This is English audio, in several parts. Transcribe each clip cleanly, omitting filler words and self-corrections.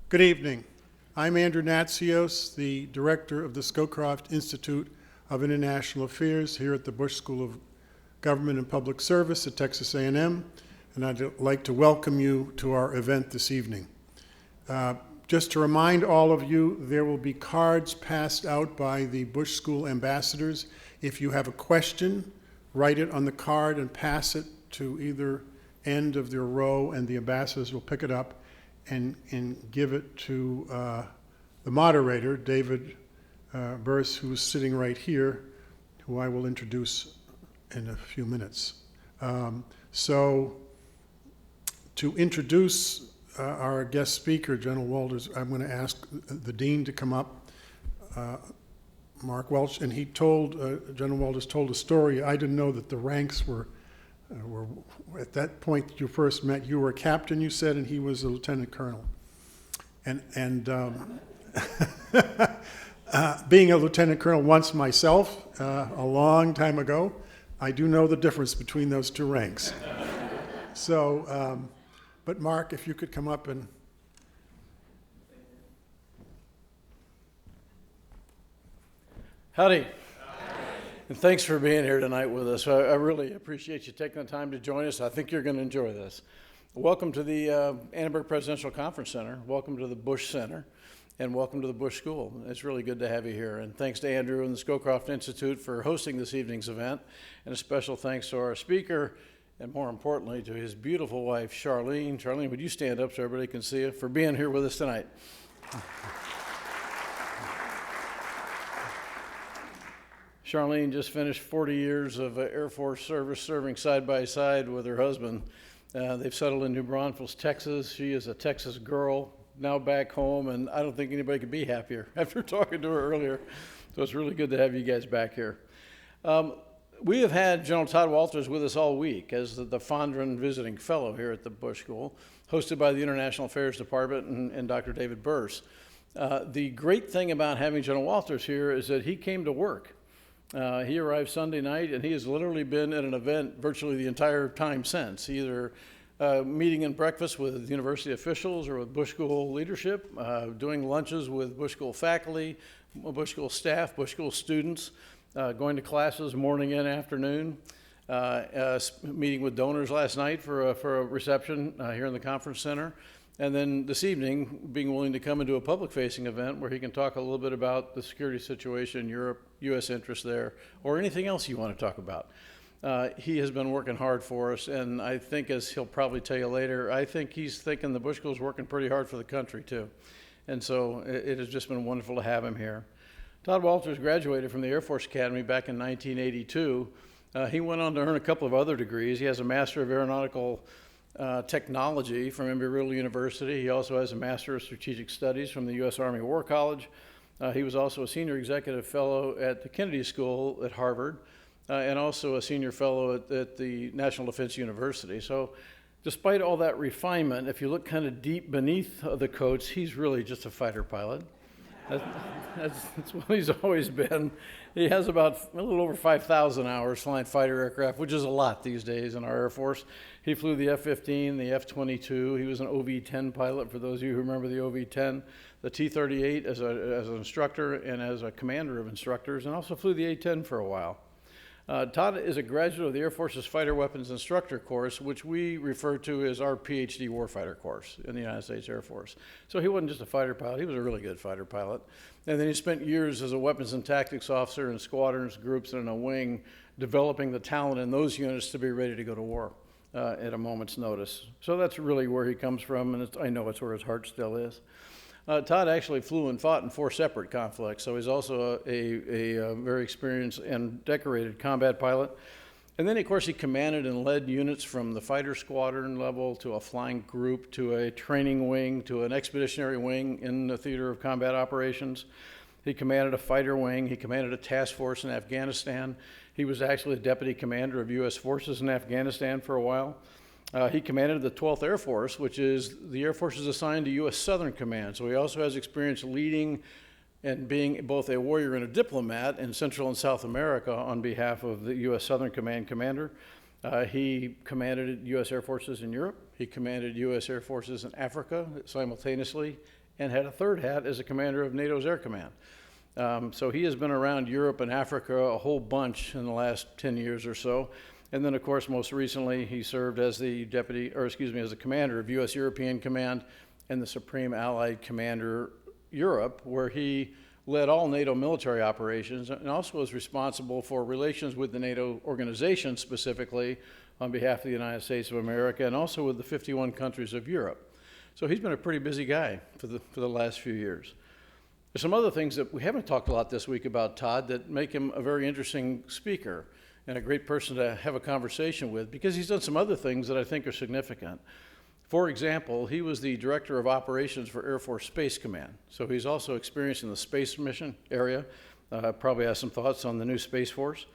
Good evening. I'm Andrew Natsios, the director of the Scowcroft Institute of International Affairs here at the Bush School of Government and Public Service at Texas A&M, and I'd like to welcome you to our event this evening. Just to remind all of you, there will be cards passed out by the Bush School ambassadors. If you have a question, write it on the card and pass it to either end of their row, and the ambassadors will pick it up and give it to the moderator, David Burse, who's sitting right here, who I will introduce in a few minutes. So to introduce our guest speaker, General Wolters, I'm going to ask the Dean to come up, Mark Welch, and he told, General Wolters told a story. I didn't know that the ranks were at that point that you first met, you were a captain, you said, and he was a lieutenant colonel. And being a lieutenant colonel once myself, a long time ago, I do know the difference between those two ranks. So, but Mark, if you could come up and... Howdy. And thanks for being here tonight with us. I really appreciate you taking the time to join us. I think you're going to enjoy this. Welcome to the Annenberg Presidential Conference Center. Welcome to the Bush Center. And welcome to the Bush School. It's really good to have you here. And thanks to Andrew and the Scowcroft Institute for hosting this evening's event. And a special thanks to our speaker, and more importantly, to his beautiful wife, Charlene. Charlene, would you stand up so everybody can see you, for being here with us tonight. Charlene just finished 40 years of Air Force service, serving side by side with her husband. They've settled in New Braunfels, Texas. She is a Texas girl, now back home, and I don't think anybody could be happier after talking to her earlier. So it's really good to have you guys back here. We have had General Todd Wolters with us all week as the Fondren Visiting Fellow here at the Bush School, hosted by the International Affairs Department and Dr. David Burse. The great thing about having General Wolters here is that he came to work. He arrived Sunday night, and he has literally been at an event virtually the entire time since, either meeting and breakfast with university officials or with Bush School leadership, doing lunches with Bush School faculty, Bush School staff, Bush School students, going to classes morning and afternoon, meeting with donors last night for a reception here in the conference center. And then this evening, being willing to come into a public-facing event where he can talk a little bit about the security situation in Europe, U.S. interests there, or anything else you want to talk about. He has been working hard for us, and I think, as he'll probably tell you later, I think he's thinking the Bush School is working pretty hard for the country, too. And so it has just been wonderful to have him here. Todd Wolters graduated from the Air Force Academy back in 1982. He went on to earn a couple of other degrees. He has a Master of Aeronautical Technology from Embry-Riddle University. He also has a Master of Strategic Studies from the U.S. Army War College. He was also a Senior Executive Fellow at the Kennedy School at Harvard, and also a Senior Fellow at the National Defense University. So despite all that refinement, if you look kind of deep beneath the coats, he's really just a fighter pilot. That's what he's always been. He has about a little over 5,000 hours flying fighter aircraft, which is a lot these days in our Air Force. He flew the F-15, the F-22. He was an OV-10 pilot, for those of you who remember the OV-10, the T-38 as an instructor and as a commander of instructors, and also flew the A-10 for a while. Todd is a graduate of the Air Force's Fighter Weapons Instructor course, which we refer to as our PhD warfighter course in the United States Air Force. So he wasn't just a fighter pilot, he was a really good fighter pilot. And then he spent years as a weapons and tactics officer in squadrons, groups, and in a wing, developing the talent in those units to be ready to go to war at a moment's notice. So that's really where he comes from, and I know it's where his heart still is. Todd actually flew and fought in 4 separate conflicts, so he's also a very experienced and decorated combat pilot. And then, of course, he commanded and led units from the fighter squadron level to a flying group to a training wing to an expeditionary wing in the theater of combat operations. He commanded a fighter wing. He commanded a task force in Afghanistan. He was actually a deputy commander of U.S. forces in Afghanistan for a while. He commanded the 12th Air Force, which is the Air Force is assigned to U.S. Southern Command. So he also has experience leading and being both a warrior and a diplomat in Central and South America on behalf of the U.S. Southern Command commander. He commanded U.S. Air Forces in Europe. He commanded U.S. Air Forces in Africa simultaneously and had a third hat as a commander of NATO's Air Command. So he has been around Europe and Africa a whole bunch in the last 10 years or so. And then, of course, most recently, he served as the as the commander of U.S. European Command and the Supreme Allied Commander Europe, where he led all NATO military operations and also was responsible for relations with the NATO organization specifically on behalf of the United States of America and also with the 51 countries of Europe. So he's been a pretty busy guy for the last few years. There's some other things that we haven't talked a lot this week about Todd that make him a very interesting speaker and a great person to have a conversation with because he's done some other things that I think are significant. For example, he was the Director of Operations for Air Force Space Command. So he's also experienced in the space mission area, probably has some thoughts on the new Space Force.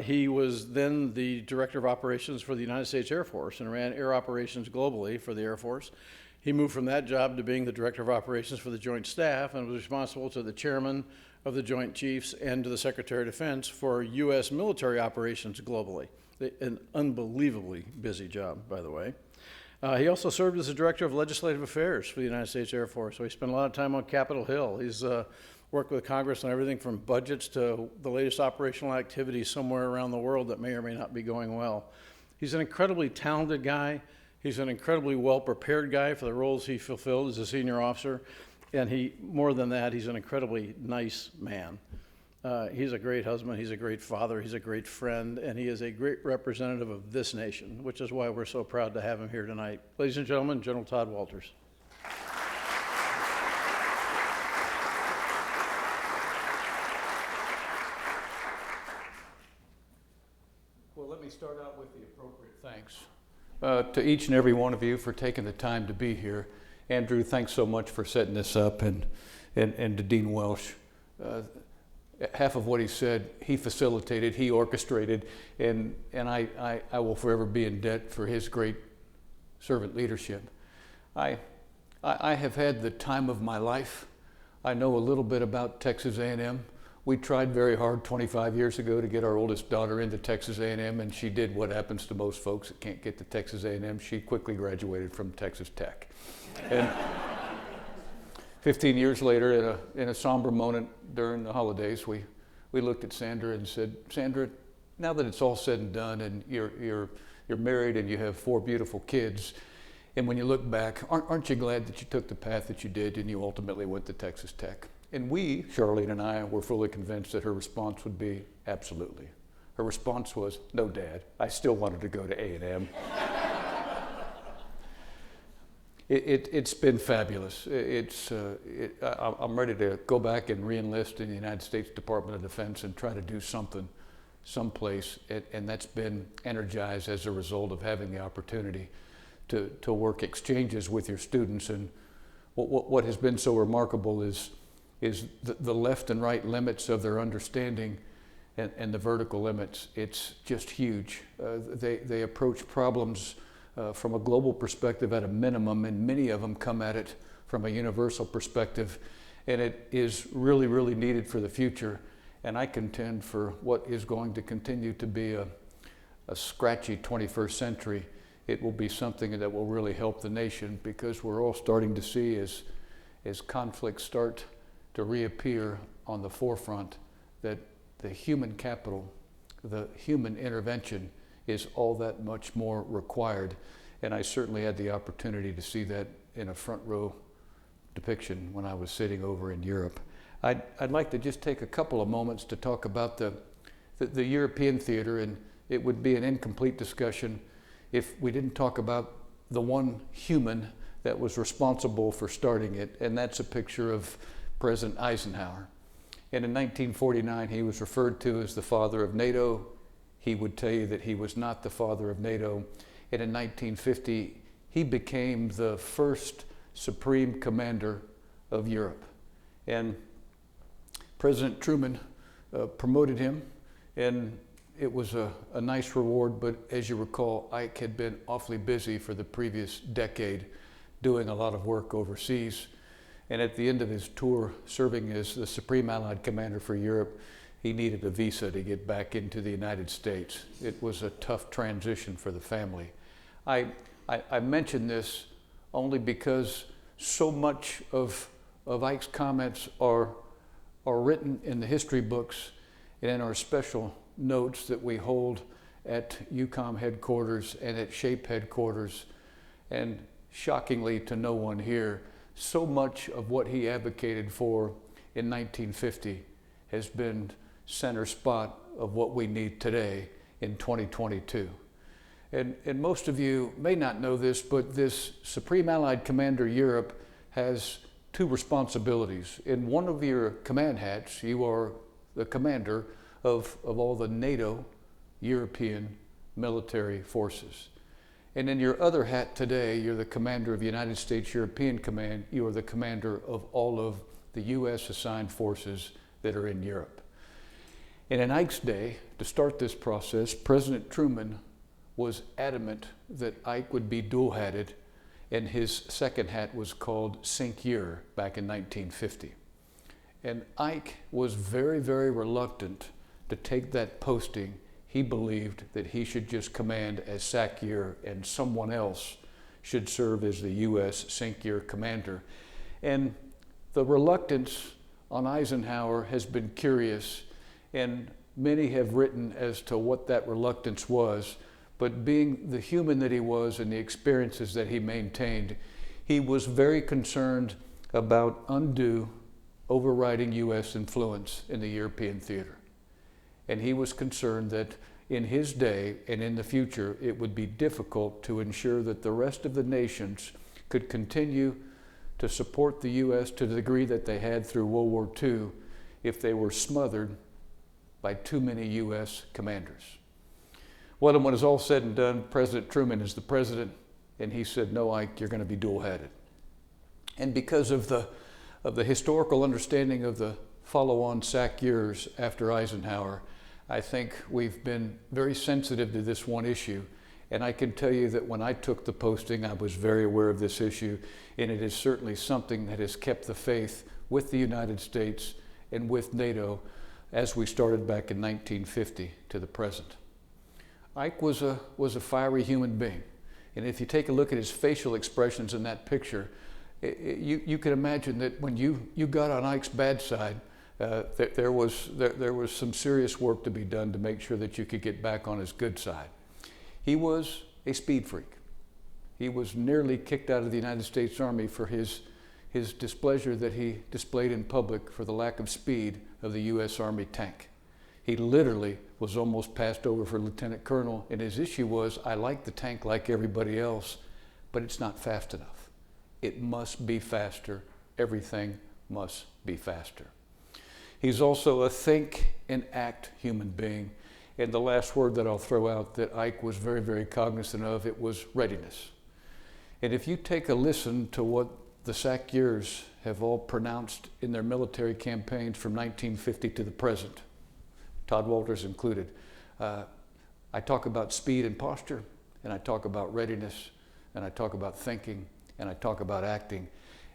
He was then the Director of Operations for the United States Air Force and ran air operations globally for the Air Force. He moved from that job to being the Director of Operations for the Joint Staff and was responsible to the Chairman of the Joint Chiefs and to the Secretary of Defense for U.S. military operations globally. An unbelievably busy job, by the way. He also served as the Director of Legislative Affairs for the United States Air Force, so he spent a lot of time on Capitol Hill. He's worked with Congress on everything from budgets to the latest operational activities somewhere around the world that may or may not be going well. He's an incredibly talented guy. He's an incredibly well-prepared guy for the roles he fulfilled as a senior officer, and more than that, he's an incredibly nice man. He's a great husband, he's a great father, he's a great friend, and he is a great representative of this nation, which is why we're so proud to have him here tonight. Ladies and gentlemen, General Todd Wolters. Well, let me start out with the appropriate thanks to each and every one of you for taking the time to be here. Andrew, thanks so much for setting this up, and to Dean Welsh. Half of what he said, he facilitated, he orchestrated, and I will forever be in debt for his great servant leadership. I have had the time of my life. I know a little bit about Texas A&M. We tried very hard 25 years ago to get our oldest daughter into Texas A&M, and she did what happens to most folks that can't get to Texas A&M. She quickly graduated from Texas Tech. And 15 years later, in a somber moment during the holidays, we looked at Sandra and said, Sandra, now that it's all said and done and you're married and you have 4 beautiful kids, and when you look back, aren't you glad that you took the path that you did and you ultimately went to Texas Tech? And we, Charlene and I, were fully convinced that her response would be absolutely. Her response was, no, Dad, I still wanted to go to A&M. It's been fabulous. I'm ready to go back and re-enlist in the United States Department of Defense and try to do something someplace, and that's been energized as a result of having the opportunity to work exchanges with your students. And what has been so remarkable is the left and right limits of their understanding and the vertical limits. It's just huge. They approach problems from a global perspective at a minimum, and many of them come at it from a universal perspective, and it is really, really needed for the future. And I contend for what is going to continue to be a scratchy 21st century. It will be something that will really help the nation, because we're all starting to see as conflicts start to reappear on the forefront that the human capital, the human intervention is all that much more required. And I certainly had the opportunity to see that in a front row depiction when I was sitting over in Europe. I'd like to just take a couple of moments to talk about the European theater, and it would be an incomplete discussion if we didn't talk about the one human that was responsible for starting it, and that's a picture of President Eisenhower. And in 1949, he was referred to as the father of NATO. He would tell you that he was not the father of NATO. And in 1950, he became the first supreme commander of Europe. And President Truman promoted him, and it was a nice reward, but as you recall, Ike had been awfully busy for the previous decade doing a lot of work overseas. And at the end of his tour serving as the Supreme Allied Commander for Europe, he needed a visa to get back into the United States. It was a tough transition for the family. I mention this only because so much of Ike's comments are written in the history books and in our special notes that we hold at UCOM headquarters and at SHAPE headquarters. And shockingly to no one here, so much of what he advocated for in 1950 has been center spot of what we need today in 2022. And most of you may not know this, but this Supreme Allied Commander Europe has two responsibilities. In one of your command hats, you are the commander of all the NATO European military forces. And in your other hat today, you're the commander of the United States European Command. You are the commander of all of the U.S. assigned forces that are in Europe. And in Ike's day, to start this process, President Truman was adamant that Ike would be dual-hatted, and his second hat was called SACEUR back in 1950. And Ike was very, very reluctant to take that posting. He believed that he should just command as SACEUR and someone else should serve as the U.S. SACEUR commander. And the reluctance on Eisenhower has been curious, and many have written as to what that reluctance was. But being the human that he was and the experiences that he maintained, he was very concerned about undue overriding U.S. influence in the European theater. And he was concerned that in his day and in the future, it would be difficult to ensure that the rest of the nations could continue to support the U.S. to the degree that they had through World War II if they were smothered by too many U.S. commanders. Well, and when it's all said and done, President Truman is the president, and he said, no, Ike, you're going to be dual-hatted. And because of the historical understanding of the follow-on SACEURs after Eisenhower, I think we've been very sensitive to this one issue. And I can tell you that when I took the posting, I was very aware of this issue, and it is certainly something that has kept the faith with the United States and with NATO as we started back in 1950 to the present. Ike was a fiery human being. And if you take a look at his facial expressions in that picture, you can imagine that when you got on Ike's bad side, there was some serious work to be done to make sure that you could get back on his good side. He was a speed freak. He was nearly kicked out of the United States Army for his displeasure that he displayed in public for the lack of speed of the U.S. Army tank. He literally was almost passed over for lieutenant colonel, and his issue was, I like the tank like everybody else, but it's not fast enough. It must be faster. Everything must be faster. He's also a think and act human being. And the last word that I'll throw out that Ike was very, very cognizant of, it was readiness. And if you take a listen to what the SACEURs have all pronounced in their military campaigns from 1950 to the present, Todd Wolters included, I talk about speed and posture, and I talk about readiness, and I talk about thinking, and I talk about acting,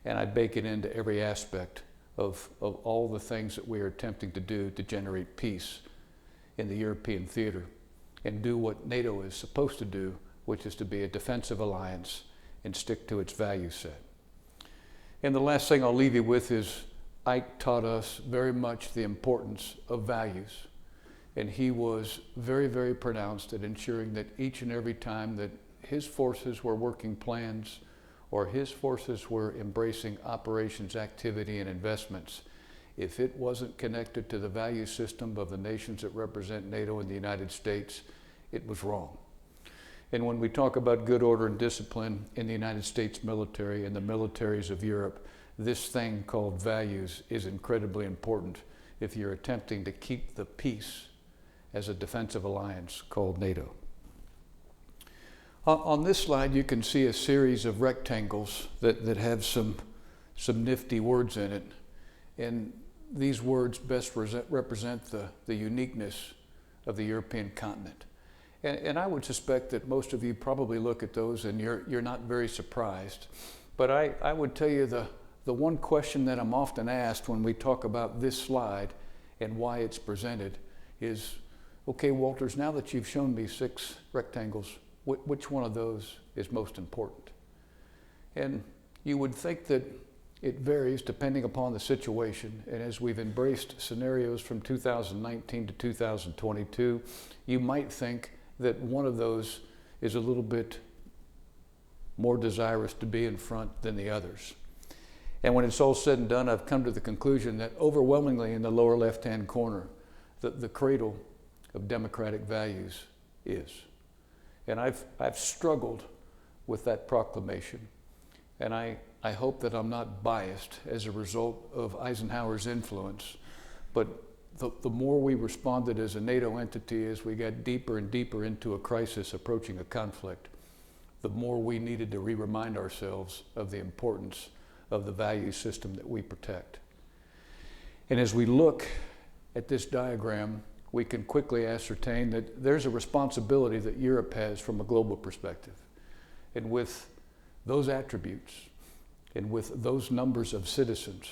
and I bake it into every aspect of all the things that we are attempting to do to generate peace in the European theater and do what NATO is supposed to do, which is to be a defensive alliance and stick to its value set. And the last thing I'll leave you with is Ike taught us very much the importance of values. And he was very, very pronounced at ensuring that each and every time that his forces were working plans or his forces were embracing operations, activity, and investments, if it wasn't connected to the value system of the nations that represent NATO and the United States, it was wrong. And when we talk about good order and discipline in the United States military and the militaries of Europe, this thing called values is incredibly important if you're attempting to keep the peace as a defensive alliance called NATO. On this slide, you can see a series of rectangles that have some nifty words in it. And these words best represent the uniqueness of the European continent. And I would suspect that most of you probably look at those and you're not very surprised. But I would tell you the one question that I'm often asked when we talk about this slide and why it's presented is, okay, Wolters, now that you've shown me 6 rectangles, which one of those is most important? And You would think that it varies depending upon the situation, and as we've embraced scenarios from 2019 to 2022, you might think that one of those is a little bit more desirous to be in front than the others. And when it's all said and done, I've come to the conclusion that overwhelmingly in the lower left-hand corner, the cradle of democratic values is. And I've struggled with that proclamation. And I hope that I'm not biased as a result of Eisenhower's influence. But the more we responded as a NATO entity, as we got deeper and deeper into a crisis approaching a conflict, the more we needed to remind ourselves of the importance of the value system that we protect. And as we look at this diagram, we can quickly ascertain that there's a responsibility that Europe has from a global perspective. And with those attributes, and with those numbers of citizens,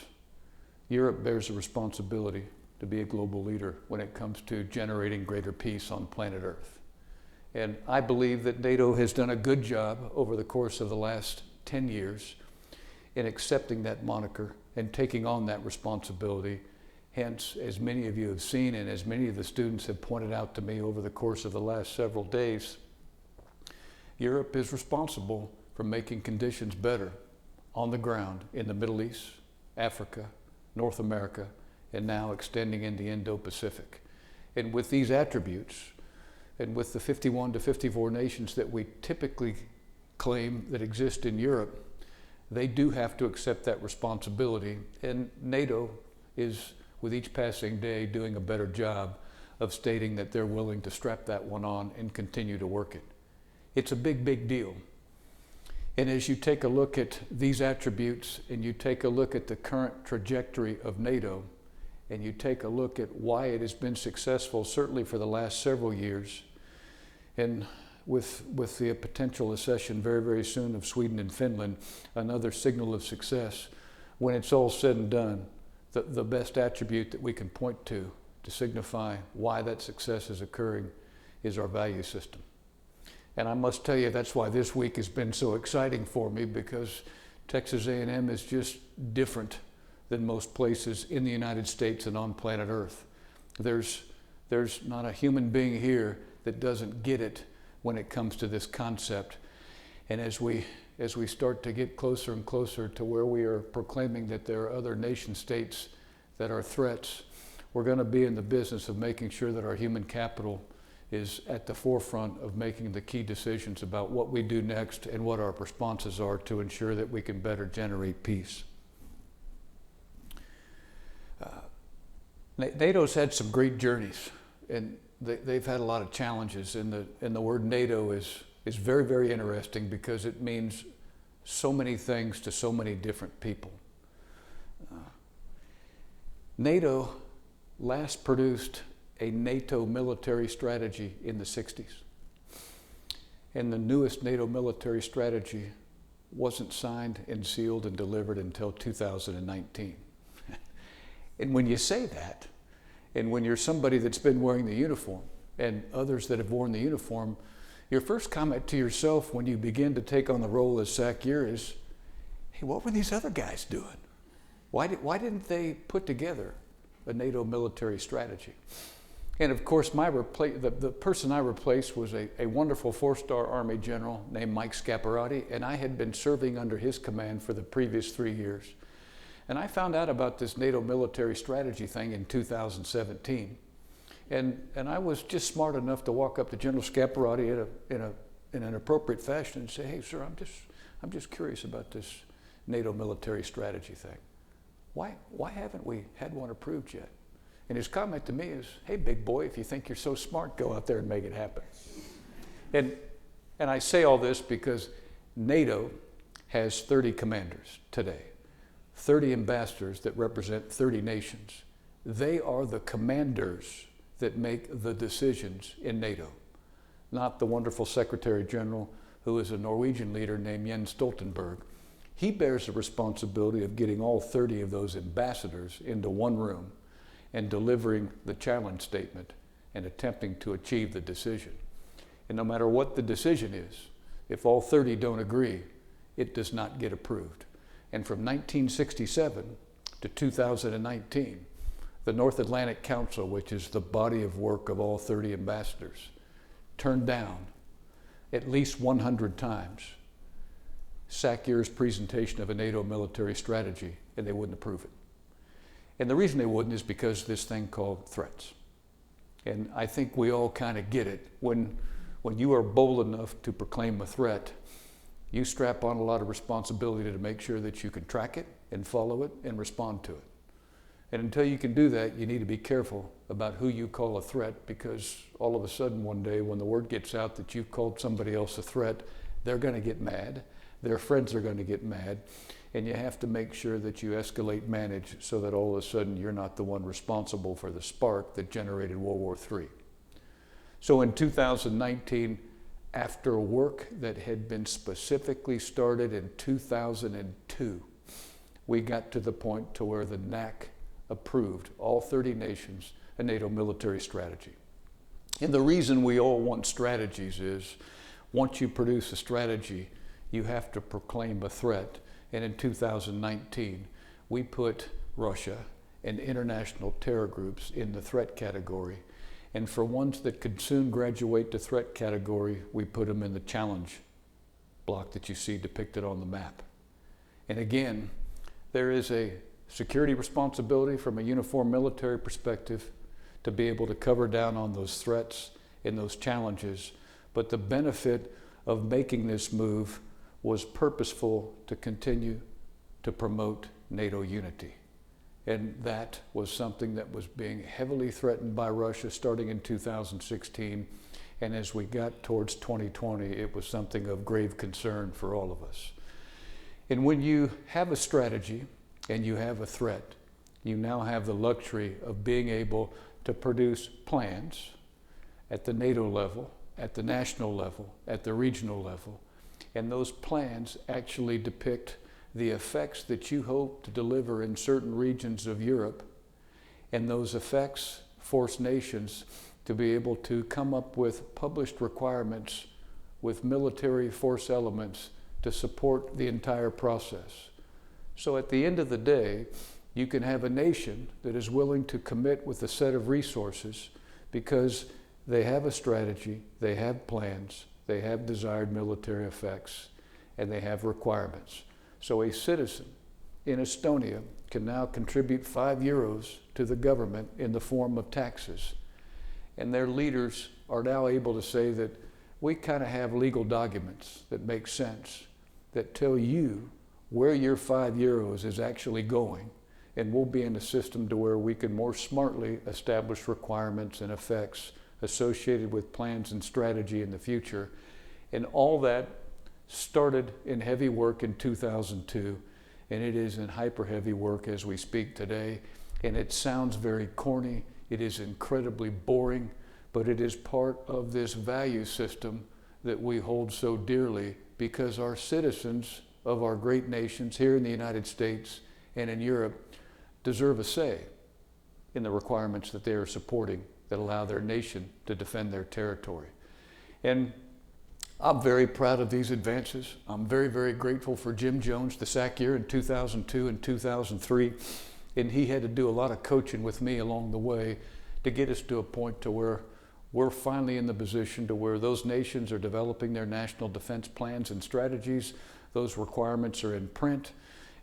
Europe bears a responsibility to be a global leader when it comes to generating greater peace on planet Earth. And I believe that NATO has done a good job over the course of the last 10 years in accepting that moniker and taking on that responsibility. Hence, as many of you have seen and as many of the students have pointed out to me over the course of the last several days, Europe is responsible for making conditions better on the ground in the Middle East, Africa, North America, and now extending into the Indo-Pacific. And with these attributes, and with the 51 to 54 nations that we typically claim that exist in Europe, they do have to accept that responsibility. And NATO is, with each passing day, doing a better job of stating that they're willing to strap that one on and continue to work it. It's a big, big deal. And as you take a look at these attributes and you take a look at the current trajectory of NATO, and you take a look at why it has been successful, certainly for the last several years, and with the potential accession very, very soon of Sweden and Finland, another signal of success, when it's all said and done, the best attribute that we can point to signify why that success is occurring is our value system. And I must tell you, that's why this week has been so exciting for me, because Texas A&M is just different than most places in the United States and on planet Earth. There's not a human being here that doesn't get it when it comes to this concept. And as we start to get closer and closer to where we are proclaiming that there are other nation states that are threats, we're going to be in the business of making sure that our human capital is at the forefront of making the key decisions about what we do next and what our responses are to ensure that we can better generate peace. NATO's had some great journeys, and they've had a lot of challenges, and the word NATO is very, very interesting because it means so many things to so many different people. NATO last produced a NATO military strategy in the 60s. And the newest NATO military strategy wasn't signed and sealed and delivered until 2019. And when you say that, and when you're somebody that's been wearing the uniform and others that have worn the uniform, your first comment to yourself when you begin to take on the role as SACEUR is, hey, what were these other guys doing? Why didn't they put together a NATO military strategy? And of course, the person I replaced was a wonderful 4-star Army general named Mike Scaparrotti, and I had been serving under his command for the previous 3 years. And I found out about this NATO military strategy thing in 2017. And I was just smart enough to walk up to General Scaparrotti in an appropriate fashion and say, hey, sir, I'm just curious about this NATO military strategy thing. Why haven't we had one approved yet? And his comment to me is, hey, big boy, if you think you're so smart, go out there and make it happen. And I say all this because NATO has 30 commanders today, 30 ambassadors that represent 30 nations. They are the commanders that make the decisions in NATO, not the wonderful Secretary General who is a Norwegian leader named Jens Stoltenberg. He bears the responsibility of getting all 30 of those ambassadors into one room and delivering the challenge statement and attempting to achieve the decision. And no matter what the decision is, if all 30 don't agree, it does not get approved. And from 1967 to 2019, the North Atlantic Council, which is the body of work of all 30 ambassadors, turned down at least 100 times SACEUR's presentation of a NATO military strategy, and they wouldn't approve it. And the reason they wouldn't is because this thing called threats. And I think we all kind of get it. When you are bold enough to proclaim a threat, you strap on a lot of responsibility to make sure that you can track it and follow it and respond to it. And until you can do that, you need to be careful about who you call a threat, because all of a sudden one day when the word gets out that you've called somebody else a threat, they're going to get mad, their friends are going to get mad, and you have to make sure that you escalate manage so that all of a sudden you're not the one responsible for the spark that generated World War III. So in 2019, after work that had been specifically started in 2002, we got to the point to where the NAC approved, all 30 nations, a NATO military strategy. And the reason we all want strategies is once you produce a strategy, you have to proclaim a threat. And in 2019, we put Russia and international terror groups in the threat category. And for ones that could soon graduate to threat category, we put them in the challenge block that you see depicted on the map. And again, there is a security responsibility from a uniform military perspective to be able to cover down on those threats and those challenges. But the benefit of making this move was purposeful to continue to promote NATO unity. And that was something that was being heavily threatened by Russia starting in 2016. And as we got towards 2020, it was something of grave concern for all of us. And when you have a strategy and you have a threat, you now have the luxury of being able to produce plans at the NATO level, at the national level, at the regional level. And those plans actually depict the effects that you hope to deliver in certain regions of Europe. And those effects force nations to be able to come up with published requirements with military force elements to support the entire process. So at the end of the day, you can have a nation that is willing to commit with a set of resources because they have a strategy, they have plans, they have desired military effects, and they have requirements. So a citizen in Estonia can now contribute €5 to the government in the form of taxes. And their leaders are now able to say that we kind of have legal documents that make sense, that tell you where your €5 is actually going, and we'll be in a system to where we can more smartly establish requirements and effects associated with plans and strategy in the future. And all that started in heavy work in 2002, and it is in hyper heavy work as we speak today. And it sounds very corny, it is incredibly boring, but it is part of this value system that we hold so dearly, because our citizens of our great nations here in the United States and in Europe deserve a say in the requirements that they are supporting that allow their nation to defend their territory. And I'm very proud of these advances. I'm very, very grateful for Jim Jones, the SACEUR in 2002 and 2003. And he had to do a lot of coaching with me along the way to get us to a point to where we're finally in the position to where those nations are developing their national defense plans and strategies. Those requirements are in print.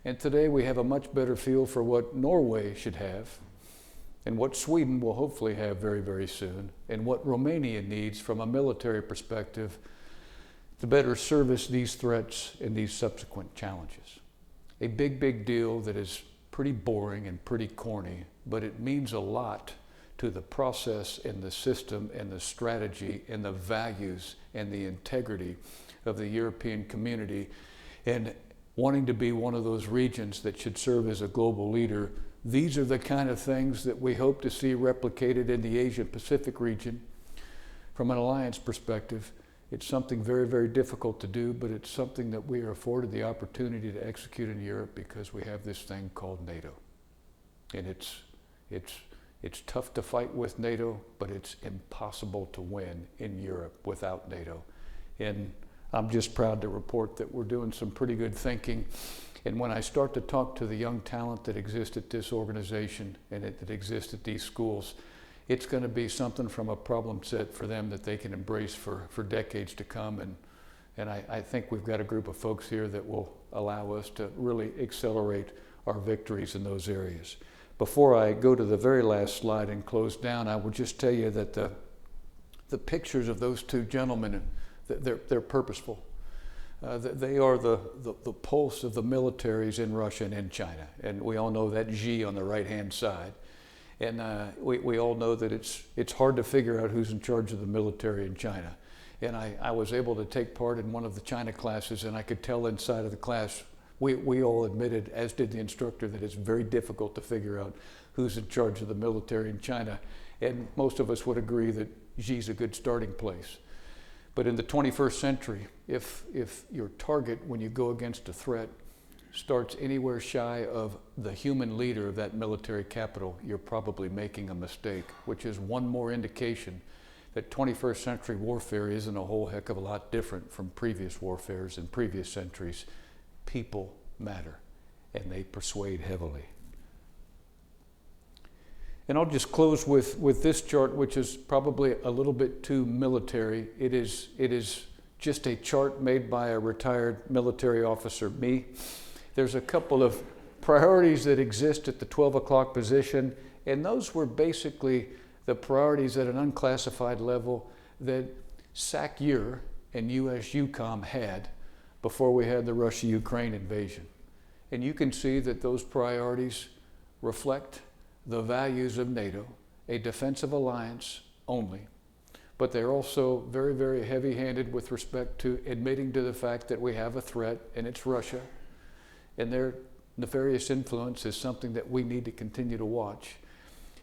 And today we have a much better feel for what Norway should have, and what Sweden will hopefully have very, very soon, and what Romania needs from a military perspective to better service these threats and these subsequent challenges. A big, big deal that is pretty boring and pretty corny, but it means a lot to the process and the system and the strategy and the values and the integrity of the European community, and wanting to be one of those regions that should serve as a global leader. These are the kind of things that we hope to see replicated in the Asia-Pacific region. From an alliance perspective, it's something very, very difficult to do, but it's something that we are afforded the opportunity to execute in Europe because we have this thing called NATO. And it's tough to fight with NATO, but it's impossible to win in Europe without NATO. And I'm just proud to report that we're doing some pretty good thinking. And when I start to talk to the young talent that exists at this organization and that exists at these schools, it's going to be something from a problem set for them that they can embrace for decades to come. And I think we've got a group of folks here that will allow us to really accelerate our victories in those areas. Before I go to the very last slide and close down, I will just tell you that the pictures of those two gentlemen, they're purposeful. They are the pulse of the militaries in Russia and in China. And we all know that Xi on the right-hand side. And we all know that it's hard to figure out who's in charge of the military in China. And I was able to take part in one of the China classes, and I could tell inside of the class, we all admitted, as did the instructor, that it's very difficult to figure out who's in charge of the military in China. And most of us would agree that Xi's a good starting place. But in the 21st century, if your target, when you go against a threat, starts anywhere shy of the human leader of that military capital, you're probably making a mistake, which is one more indication that 21st century warfare isn't a whole heck of a lot different from previous warfares in previous centuries. People matter, and they persuade heavily. And I'll just close with this chart, which is probably a little bit too military. It is just a chart made by a retired military officer, me. There's a couple of priorities that exist at the 12 o'clock position, and those were basically the priorities at an unclassified level that SACEUR and US EUCOM had before we had the Russia-Ukraine invasion. And you can see that those priorities reflect the values of NATO, a defensive alliance only, but they're also very, very heavy-handed with respect to admitting to the fact that we have a threat, and it's Russia, and their nefarious influence is something that we need to continue to watch.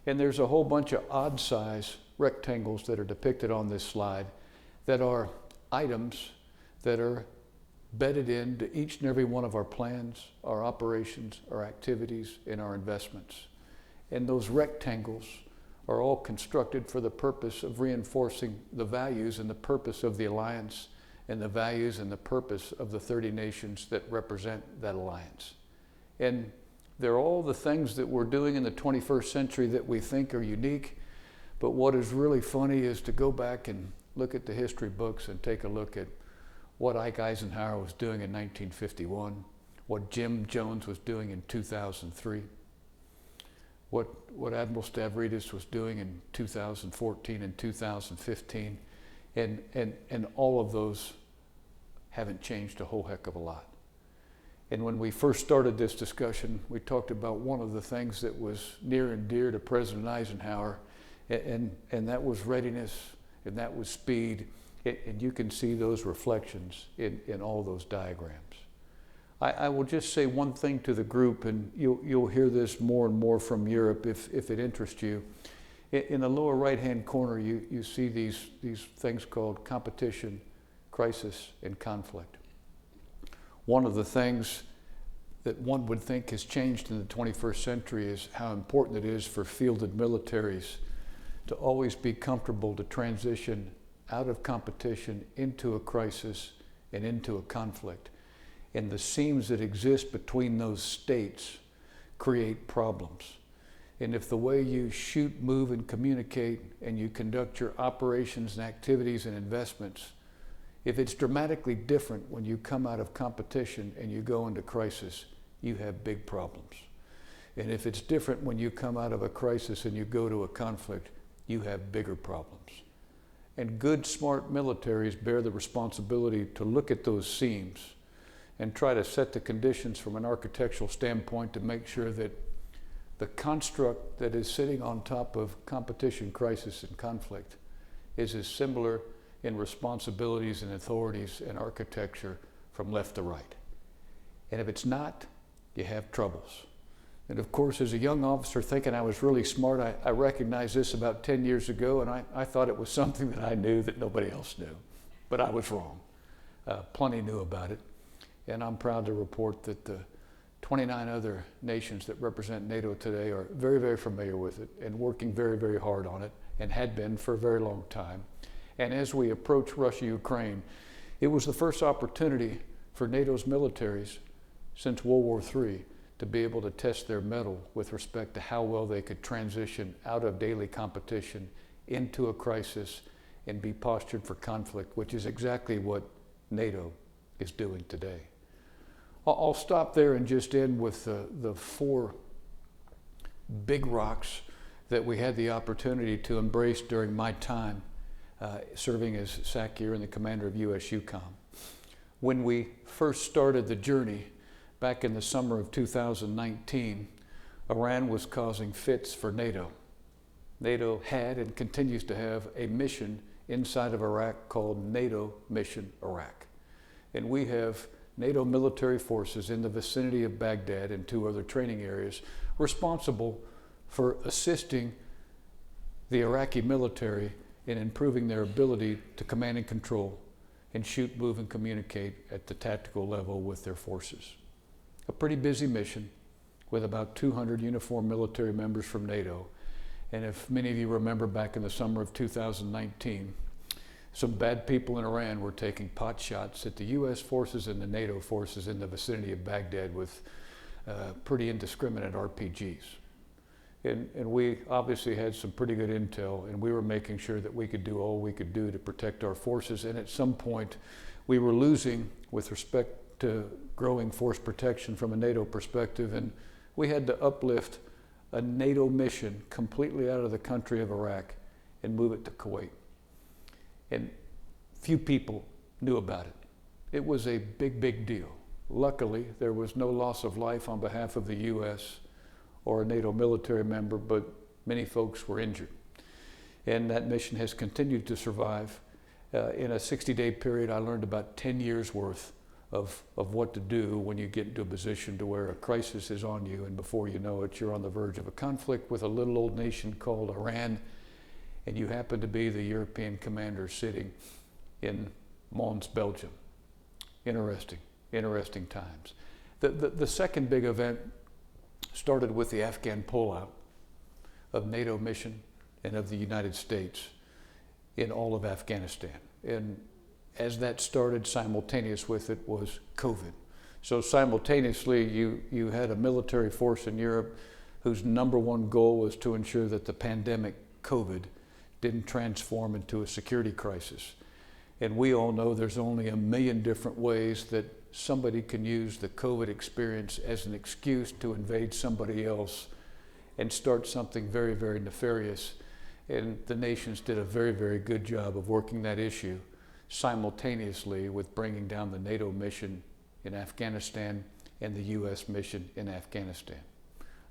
And there's a whole bunch of odd size rectangles that are depicted on this slide that are items that are bedded into each and every one of our plans, our operations, our activities, and our investments. And those rectangles are all constructed for the purpose of reinforcing the values and the purpose of the alliance and the values and the purpose of the 30 nations that represent that alliance. And they're all the things that we're doing in the 21st century that we think are unique. But what is really funny is to go back and look at the history books and take a look at what Ike Eisenhower was doing in 1951, what Jim Jones was doing in 2003, what Admiral Stavridis was doing in 2014 and 2015, and all of those haven't changed a whole heck of a lot. And when we first started this discussion, we talked about one of the things that was near and dear to President Eisenhower, and that was readiness, and that was speed, and you can see those reflections in all those diagrams. I will just say one thing to the group, and you'll hear this more and more from Europe if it interests you. In the lower right-hand corner, you see these things called competition, crisis, and conflict. One of the things that one would think has changed in the 21st century is how important it is for fielded militaries to always be comfortable to transition out of competition into a crisis and into a conflict. And the seams that exist between those states create problems. And if the way you shoot, move, and communicate, and you conduct your operations and activities and investments, if it's dramatically different when you come out of competition and you go into crisis, you have big problems. And if it's different when you come out of a crisis and you go to a conflict, you have bigger problems. And good, smart militaries bear the responsibility to look at those seams and try to set the conditions from an architectural standpoint to make sure that the construct that is sitting on top of competition, crisis, and conflict is as similar in responsibilities and authorities and architecture from left to right. And if it's not, you have troubles. And of course, as a young officer thinking I was really smart, I recognized this about 10 years ago, and I thought it was something that I knew that nobody else knew. But I was wrong. Plenty knew about it. And I'm proud to report that the 29 other nations that represent NATO today are very, very familiar with it and working very, very hard on it, and had been for a very long time. And as we approach Russia-Ukraine, It was the first opportunity for NATO's militaries since World War III to be able to test their mettle with respect to how well they could transition out of daily competition into a crisis and be postured for conflict, which is exactly what NATO is doing today. I'll stop there and just end with the four big rocks that we had the opportunity to embrace during my time serving as SACEUR and the commander of US EUCOM. When we first started the journey back in the summer of 2019, Iran was causing fits for NATO. NATO had and continues to have a mission inside of Iraq called NATO Mission Iraq. And we have NATO military forces in the vicinity of Baghdad and 2 other training areas responsible for assisting the Iraqi military in improving their ability to command and control and shoot, move, and communicate at the tactical level with their forces. A pretty busy mission with about 200 uniformed military members from NATO. And if many of you remember back in the summer of 2019, some bad people in Iran were taking pot shots at the US forces and the NATO forces in the vicinity of Baghdad with pretty indiscriminate RPGs. And we obviously had some pretty good intel, and we were making sure that we could do all we could do to protect our forces. And at some point, we were losing with respect to growing force protection from a NATO perspective, and we had to uplift a NATO mission completely out of the country of Iraq and move it to Kuwait. And few people knew about it. It was a big, big deal. Luckily, there was no loss of life on behalf of the US or a NATO military member, but many folks were injured. And that mission has continued to survive. In a 60-day period, I learned about 10 years worth of what to do when you get into a position to where a crisis is on you, and before you know it, you're on the verge of a conflict with a little old nation called Iran, and you happen to be the European commander sitting in Mons, Belgium. Interesting times. The second big event started with the Afghan pullout of NATO mission and of the United States in all of Afghanistan. And as that started, simultaneous with it was COVID. So simultaneously, you had a military force in Europe whose number one goal was to ensure that the pandemic COVID didn't transform into a security crisis. And we all know there's only a million different ways that somebody can use the COVID experience as an excuse to invade somebody else and start something very, very nefarious. And the nations did a very, very good job of working that issue simultaneously with bringing down the NATO mission in Afghanistan and the US mission in Afghanistan.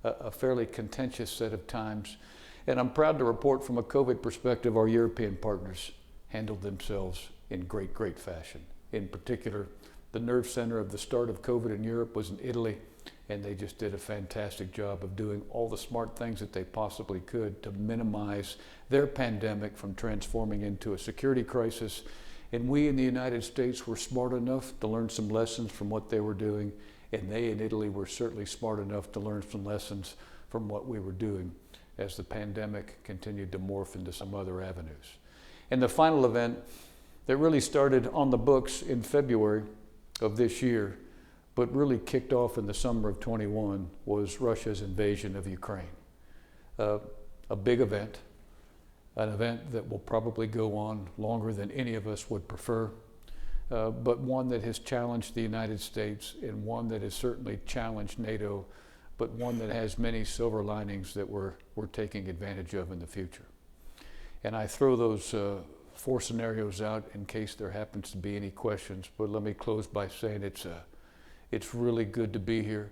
A fairly contentious set of times. And I'm proud to report from a COVID perspective, our European partners handled themselves in great, great fashion. In particular, the nerve center of the start of COVID in Europe was in Italy, and they just did a fantastic job of doing all the smart things that they possibly could to minimize their pandemic from transforming into a security crisis. And we in the United States were smart enough to learn some lessons from what they were doing, and they in Italy were certainly smart enough to learn some lessons from what we were doing as the pandemic continued to morph into some other avenues. And the final event that really started on the books in February of this year, but really kicked off in the summer of 21, was Russia's invasion of Ukraine. A big event, an event that will probably go on longer than any of us would prefer, but one that has challenged the United States and one that has certainly challenged NATO, but one that has many silver linings that we're taking advantage of in the future. And I throw those 4 scenarios out in case there happens to be any questions, but let me close by saying it's really good to be here.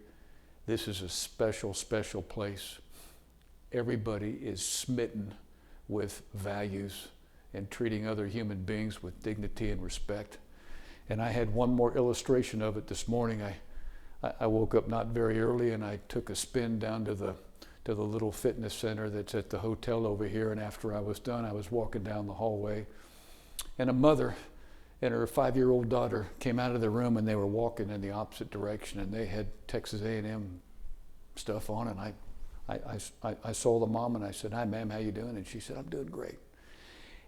This is a special, special place. Everybody is smitten with values and treating other human beings with dignity and respect. And I had one more illustration of it this morning. I woke up not very early, and I took a spin down to the little fitness center that's at the hotel over here. And after I was done, I was walking down the hallway, and a mother and her 5-year-old daughter came out of the room, and they were walking in the opposite direction, and they had Texas A&M stuff on. And I saw the mom, and I said, "Hi, ma'am, how you doing?" And she said, "I'm doing great."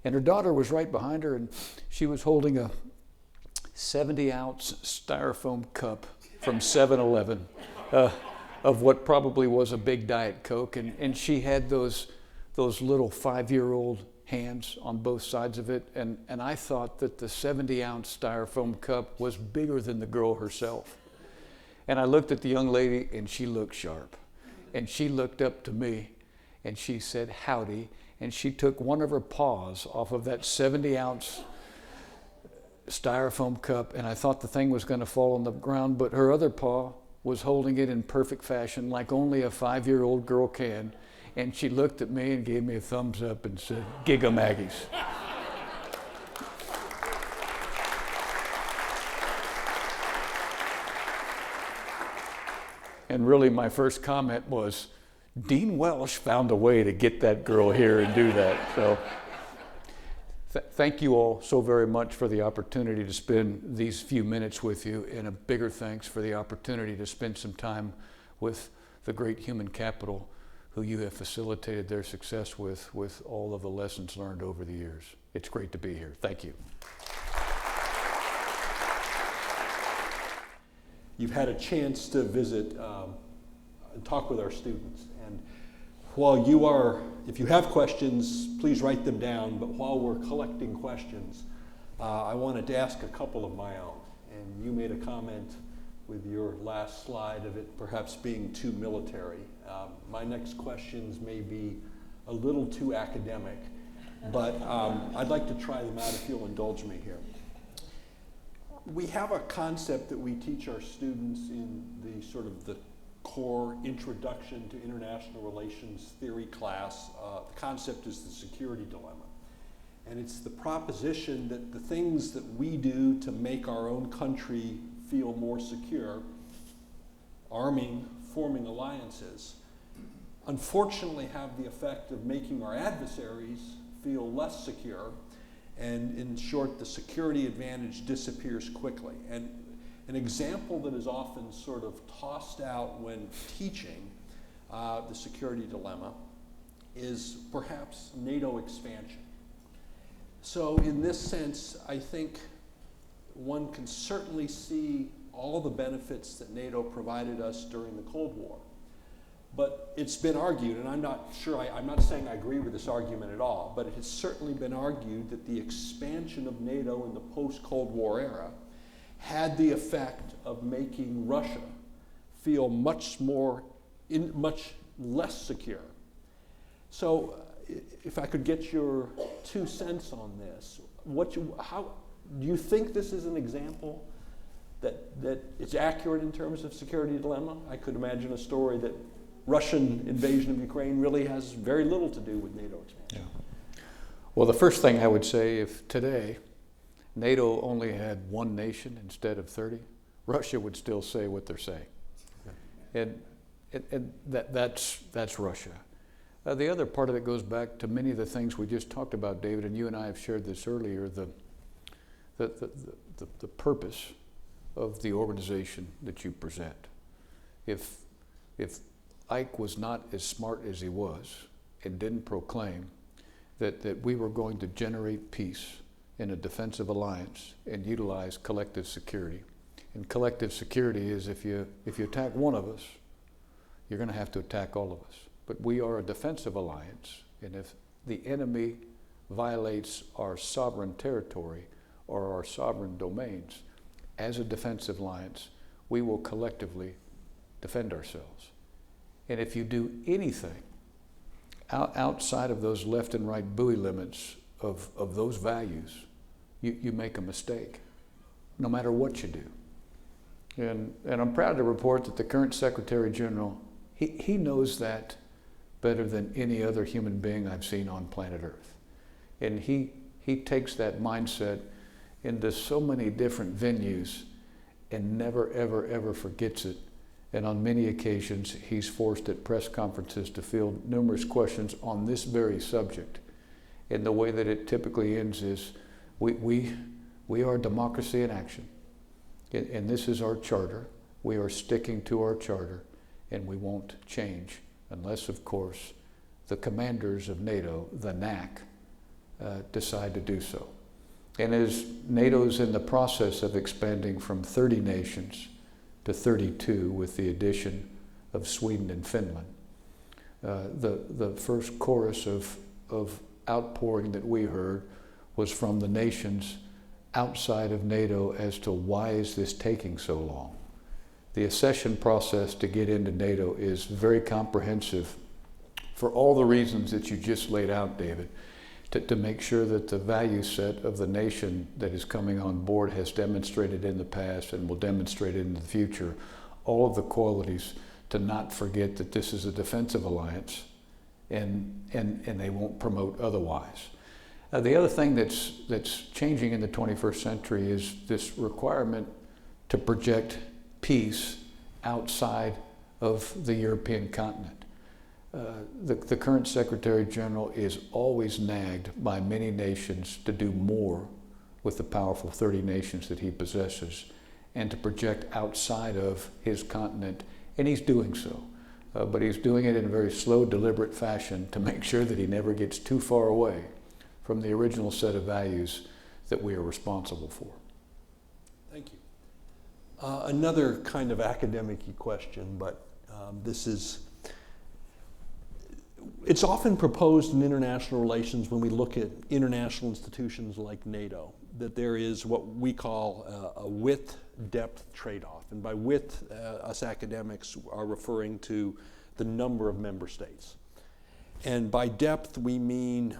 And her daughter was right behind her, and she was holding 70-ounce styrofoam cup from 7-Eleven of what probably was a big Diet Coke, and she had those little 5-year-old hands on both sides of it, and I thought that the 70-ounce styrofoam cup was bigger than the girl herself. And I looked at the young lady, and she looked sharp, and she looked up to me, and she said, "Howdy," and she took one of her paws off of that 70-ounce styrofoam cup, and I thought the thing was going to fall on the ground, but her other paw was holding it in perfect fashion, like only a 5-year-old girl can. And she looked at me and gave me a thumbs up and said, "Giga Maggies." And really my first comment was, Dean Welsh found a way to get that girl here and do that. So thank you all so very much for the opportunity to spend these few minutes with you, and a bigger thanks for the opportunity to spend some time with the great human capital who you have facilitated their success with all of the lessons learned over the years. It's great to be here. Thank you. You've had a chance to visit and talk with our students. And while you are, if you have questions, please write them down. But while we're collecting questions, I wanted to ask a couple of my own. And you made a comment with your last slide of it perhaps being too military. My next questions may be a little too academic, but I'd like to try them out if you'll indulge me here. We have a concept that we teach our students in the sort of the core introduction to international relations theory class. The concept is the security dilemma. And it's the proposition that the things that we do to make our own country feel more secure, arming, forming alliances, unfortunately have the effect of making our adversaries feel less secure, and in short, the security advantage disappears quickly. And an example that is often sort of tossed out when teaching the security dilemma is perhaps NATO expansion. So in this sense, I think one can certainly see all the benefits that NATO provided us during the Cold War. But it's been argued, and I'm not saying I agree with this argument at all, but it has certainly been argued that the expansion of NATO in the post-Cold War era had the effect of making Russia feel much less secure. So if I could get your 2 cents on this, how do you think this is an example that it's accurate in terms of security dilemma? I could imagine a story that Russian invasion of Ukraine really has very little to do with NATO expansion. Yeah. Well, the first thing I would say, if today NATO only had one nation instead of 30, Russia would still say what they're saying. And that's Russia. The other part of it goes back to many of the things we just talked about, David, and you and I have shared this earlier, the purpose of the organization that you present. If Ike was not as smart as he was and didn't proclaim that we were going to generate peace in a defensive alliance and utilize collective security. And collective security is if you attack one of us, you're going to have to attack all of us. But we are a defensive alliance, and if the enemy violates our sovereign territory or our sovereign domains, as a defensive alliance, we will collectively defend ourselves. And if you do anything outside of those left and right buoy limits of those values, you make a mistake, no matter what you do. And I'm proud to report that the current Secretary General, he knows that better than any other human being I've seen on planet Earth. And he takes that mindset into so many different venues and never, ever, ever forgets it. And on many occasions, he's forced at press conferences to field numerous questions on this very subject. And the way that it typically ends is, we are democracy in action. And this is our charter. We are sticking to our charter, and we won't change unless, of course, the commanders of NATO, the NAC, decide to do so. And as NATO's in the process of expanding from 30 nations to 32 with the addition of Sweden and Finland, the first chorus of outpouring that we heard was from the nations outside of NATO as to why is this taking so long. The accession process to get into NATO is very comprehensive for all the reasons that you just laid out, David, to make sure that the value set of the nation that is coming on board has demonstrated in the past and will demonstrate in the future all of the qualities to not forget that this is a defensive alliance and they won't promote otherwise. The other thing that's changing in the 21st century is this requirement to project peace outside of the European continent. The current Secretary General is always nagged by many nations to do more with the powerful 30 nations that he possesses and to project outside of his continent, and he's doing so. But he's doing it in a very slow, deliberate fashion to make sure that he never gets too far away from the original set of values that we are responsible for. Thank you. Another kind of academic-y question, but it's often proposed in international relations when we look at international institutions like NATO, that there is what we call a width-depth trade-off. And by width, us academics are referring to the number of member states. And by depth, we mean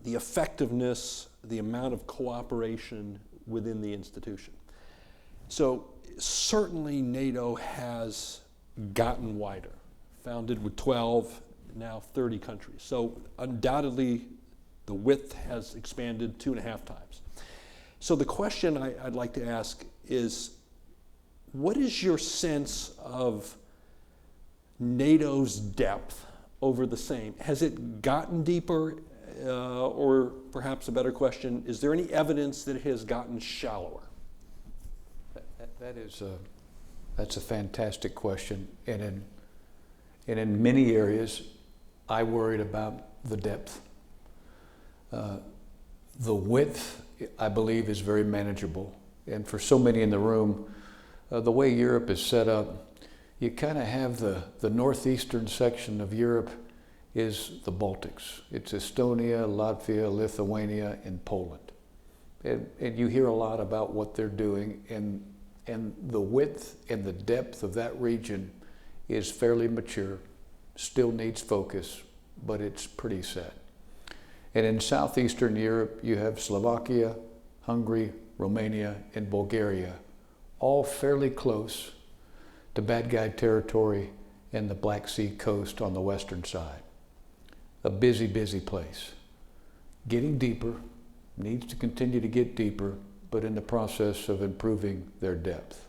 the effectiveness, the amount of cooperation within the institution. So certainly NATO has gotten wider, founded with 12, now 30 countries. So undoubtedly the width has expanded 2.5 times. So the question I'd like to ask is, what is your sense of NATO's depth over the same? Has it gotten deeper? Or perhaps a better question, is there any evidence that it has gotten shallower? That's a fantastic question. And in many areas, I worried about the depth. The width, I believe, is very manageable. And for so many in the room, the way Europe is set up, you kind of have the northeastern section of Europe is the Baltics. It's Estonia, Latvia, Lithuania, and Poland. And you hear a lot about what they're doing, and the width and the depth of that region is fairly mature, still needs focus, but it's pretty set. And in southeastern Europe, you have Slovakia, Hungary, Romania, and Bulgaria, all fairly close to bad guy territory and the Black Sea coast on the western side. A busy, busy place. Getting deeper, needs to continue to get deeper, but in the process of improving their depth.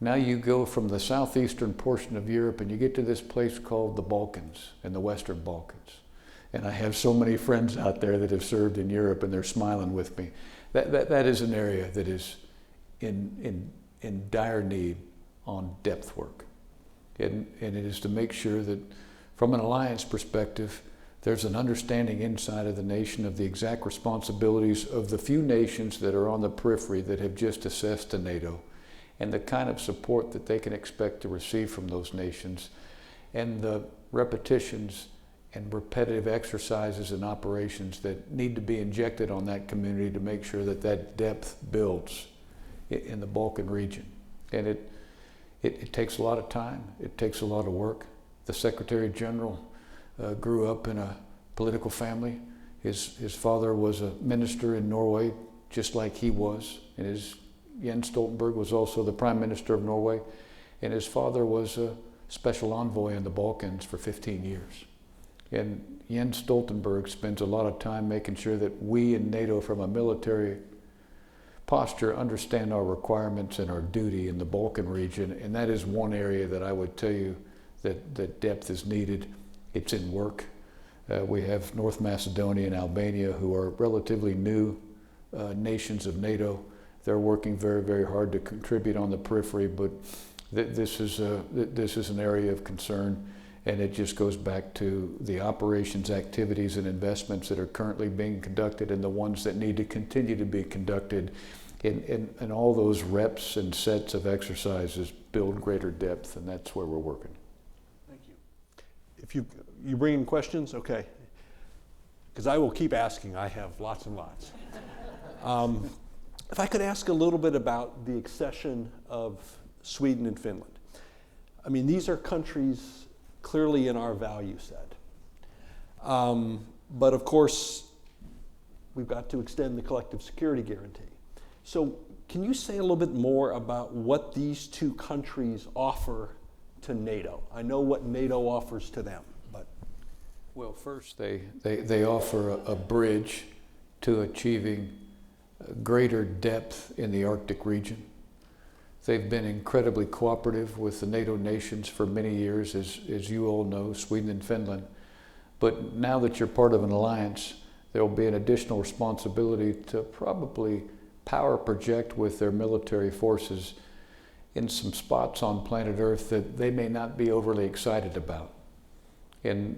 Now you go from the southeastern portion of Europe and you get to this place called the Balkans and the Western Balkans. And I have so many friends out there that have served in Europe and they're smiling with me. That is an area that is in dire need on depth work. And it is to make sure that from an alliance perspective, there's an understanding inside of the nation of the exact responsibilities of the few nations that are on the periphery that have just accessed to NATO, and the kind of support that they can expect to receive from those nations, and the repetitions and repetitive exercises and operations that need to be injected on that community to make sure that that depth builds in the Balkan region. And it takes a lot of time, it takes a lot of work. The Secretary General grew up in a political family. His father was a minister in Norway, just like he was, and Jens Stoltenberg was also the Prime Minister of Norway, and his father was a special envoy in the Balkans for 15 years. And Jens Stoltenberg spends a lot of time making sure that we in NATO, from a military posture, understand our requirements and our duty in the Balkan region, and that is one area that I would tell you that depth is needed. It's in work. We have North Macedonia and Albania, who are relatively new nations of NATO. They're working very, very hard to contribute on the periphery, but this is an area of concern. And it just goes back to the operations, activities, and investments that are currently being conducted and the ones that need to continue to be conducted. And all those reps and sets of exercises build greater depth, and that's where we're working. Thank you. If you bring in questions, okay. Because I will keep asking. I have lots and lots. If I could ask a little bit about the accession of Sweden and Finland. I mean, these are countries clearly in our value set. But of course, we've got to extend the collective security guarantee. So can you say a little bit more about what these two countries offer to NATO? I know what NATO offers to them, but. Well, first they offer a bridge to achieving greater depth in the Arctic region. They've been incredibly cooperative with the NATO nations for many years, as you all know, Sweden and Finland. But now that you're part of an alliance, there will be an additional responsibility to probably power project with their military forces in some spots on planet Earth that they may not be overly excited about. And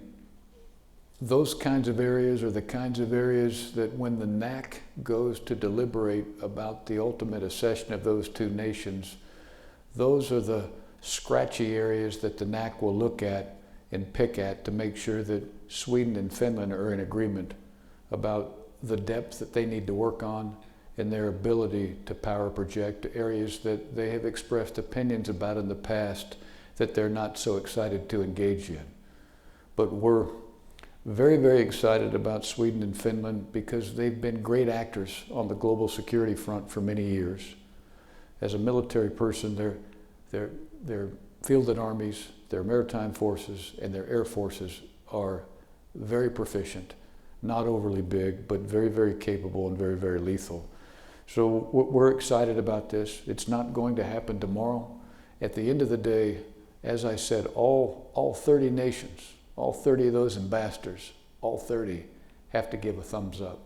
those kinds of areas are the kinds of areas that when the NAC goes to deliberate about the ultimate accession of those two nations, those are the scratchy areas that the NAC will look at and pick at to make sure that Sweden and Finland are in agreement about the depth that they need to work on and their ability to power project areas that they have expressed opinions about in the past that they're not so excited to engage in. But we're very, very excited about Sweden and Finland because they've been great actors on the global security front for many years. As a military person, their fielded armies, their maritime forces, and their air forces are very proficient, not overly big, but very, very capable and very, very lethal. So we're excited about this. It's not going to happen tomorrow. At the end of the day, as I said, all 30 nations, all 30 of those ambassadors, all 30 have to give a thumbs up.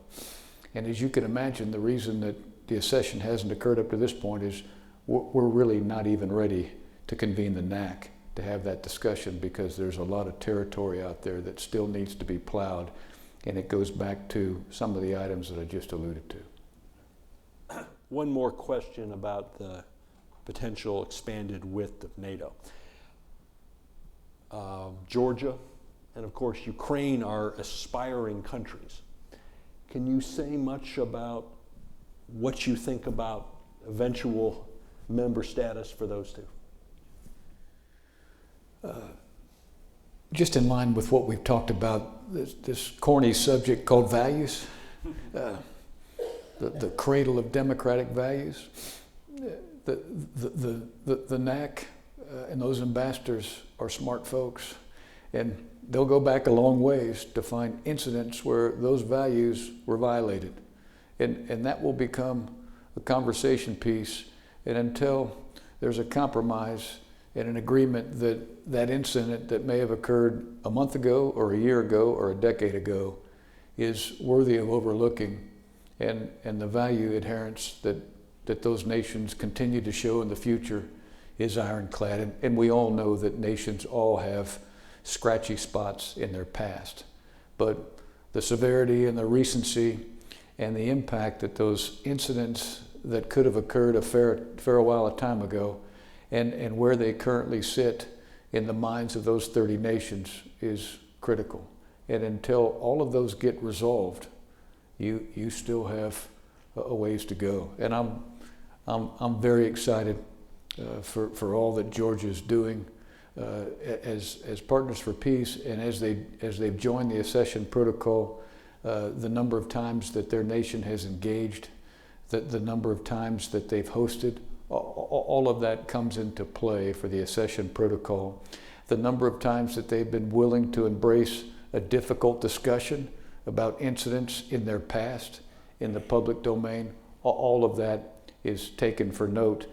And as you can imagine, the reason that the accession hasn't occurred up to this point is we're really not even ready to convene the NAC to have that discussion because there's a lot of territory out there that still needs to be plowed. And it goes back to some of the items that I just alluded to. One more question about the potential expanded width of NATO. Georgia and of course Ukraine are aspiring countries. Can you say much about what you think about eventual member status for those two? Just in line with what we've talked about, this corny subject called values, the cradle of democratic values, the NAC and those ambassadors are smart folks, and they'll go back a long ways to find incidents where those values were violated. And that will become a conversation piece, and until there's a compromise and an agreement that that incident that may have occurred a month ago or a year ago or a decade ago is worthy of overlooking, and the value adherence that those nations continue to show in the future is ironclad. And we all know that nations all have scratchy spots in their past. But the severity and the recency and the impact that those incidents that could have occurred a fair while of time ago and where they currently sit in the minds of those 30 nations is critical. And until all of those get resolved, you still have a ways to go. And I'm very excited for all that Georgia is doing as Partners for Peace, and as they've joined the accession protocol, the number of times that their nation has engaged, the number of times that they've hosted, all of that comes into play for the accession protocol. The number of times that they've been willing to embrace a difficult discussion about incidents in their past in the public domain, all of that is taken for note.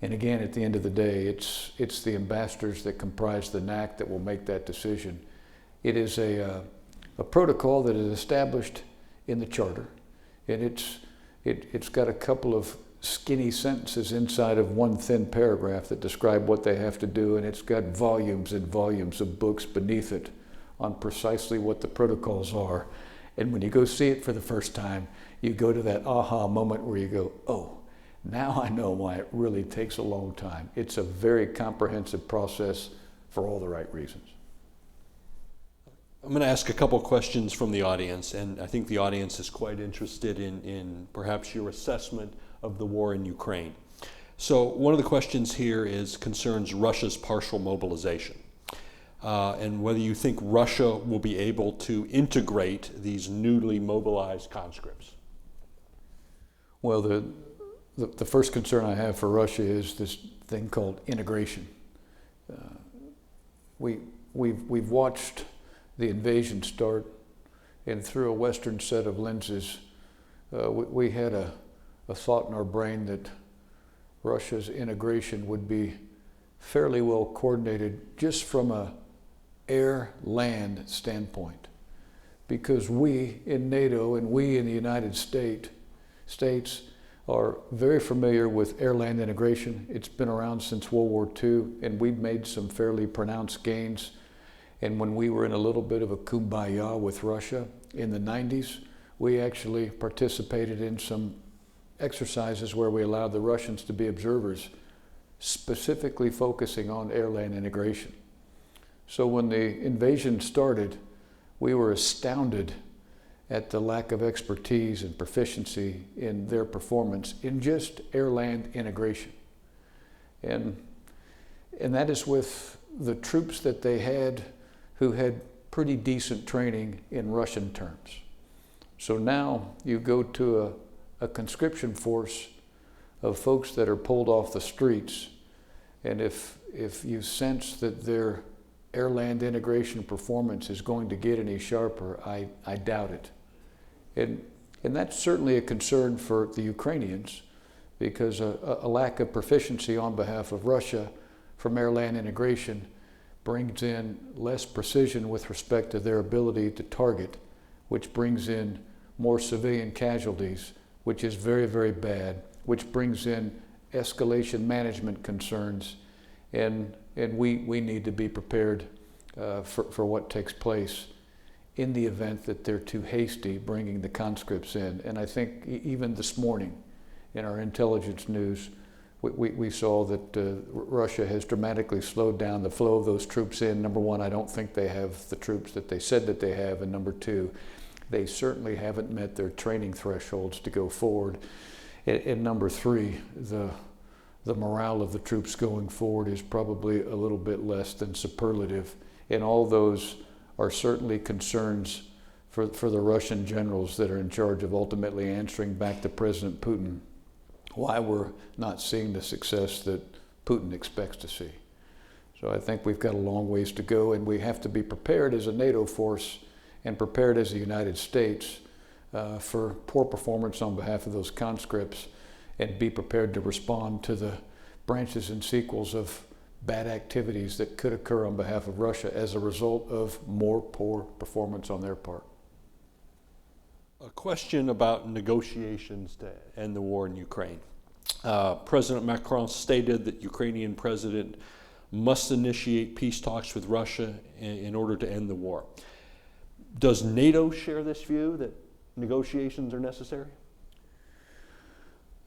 And again, at the end of the day, it's the ambassadors that comprise the NAC that will make that decision. It is a protocol that is established in the charter, and it's got a couple of skinny sentences inside of one thin paragraph that describe what they have to do, and it's got volumes and volumes of books beneath it on precisely what the protocols are. And when you go see it for the first time, you go to that aha moment where you go, oh, now I know why it really takes a long time. It's a very comprehensive process for all the right reasons. I'm going to ask a couple questions from the audience, and I think the audience is quite interested in perhaps your assessment of the war in Ukraine. So one of the questions here concerns Russia's partial mobilization, and whether you think Russia will be able to integrate these newly mobilized conscripts. Well, the first concern I have for Russia is this thing called integration. We've watched the invasion start, and through a Western set of lenses, we had a thought in our brain that Russia's integration would be fairly well coordinated just from a air-land standpoint, because we in NATO and we in the United States are very familiar with air-land integration. It's been around since World War II, and we've made some fairly pronounced gains. And when we were in a little bit of a kumbaya with Russia in the 90s, we actually participated in some exercises where we allowed the Russians to be observers, specifically focusing on air-land integration. So when the invasion started, we were astounded at the lack of expertise and proficiency in their performance in just air-land integration. And that is with the troops that they had who had pretty decent training in Russian terms. So now you go to a conscription force of folks that are pulled off the streets, and if you sense that their air-land integration performance is going to get any sharper, I doubt it. And that's certainly a concern for the Ukrainians, because a lack of proficiency on behalf of Russia from air-land integration brings in less precision with respect to their ability to target, which brings in more civilian casualties, which is very, very bad, which brings in escalation management concerns, and we need to be prepared for what takes place in the event that they're too hasty bringing the conscripts in. And I think even this morning in our intelligence news, we saw that Russia has dramatically slowed down the flow of those troops in. Number one, I don't think they have the troops that they said that they have. And number two, they certainly haven't met their training thresholds to go forward. And number three, the morale of the troops going forward is probably a little bit less than superlative. And all those are certainly concerns for the Russian generals that are in charge of ultimately answering back to President Putin why we're not seeing the success that Putin expects to see. So I think we've got a long ways to go, and we have to be prepared as a NATO force and prepared as the United States for poor performance on behalf of those conscripts, and be prepared to respond to the branches and sequels of bad activities that could occur on behalf of Russia as a result of more poor performance on their part. A question about negotiations to end the war in Ukraine. President Macron stated that Ukrainian president must initiate peace talks with Russia in order to end the war. Does NATO share this view that negotiations are necessary?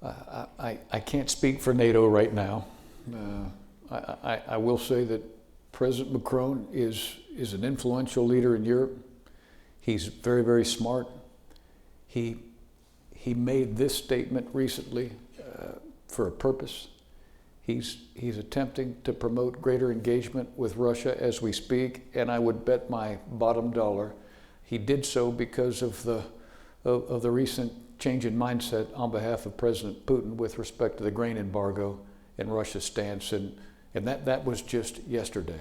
I can't speak for NATO right now. I will say that President Macron is an influential leader in Europe. He's very, very smart. He made this statement recently for a purpose. He's attempting to promote greater engagement with Russia as we speak, and I would bet my bottom dollar he did so because of the recent change in mindset on behalf of President Putin with respect to the grain embargo and Russia's stance, and that was just yesterday.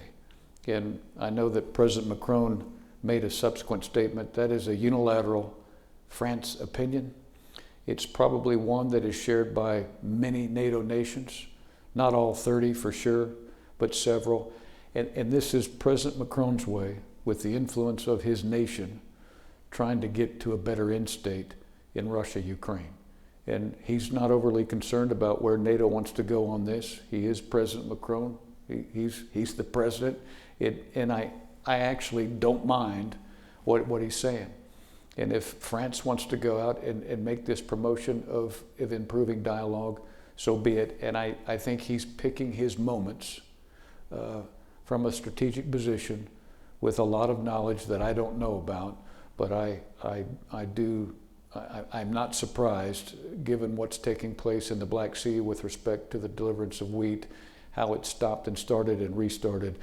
And I know that President Macron made a subsequent statement. That is a unilateral France opinion. It's probably one that is shared by many NATO nations, not all 30 for sure, but several. And this is President Macron's way, with the influence of his nation, trying to get to a better end state in Russia, Ukraine. And he's not overly concerned about where NATO wants to go on this. He is President Macron. He's the president. And I actually don't mind what he's saying. And if France wants to go out and make this promotion of improving dialogue, so be it. And I think he's picking his moments from a strategic position with a lot of knowledge that I don't know about. But I'm not surprised, given what's taking place in the Black Sea with respect to the deliverance of wheat, how it stopped and started and restarted.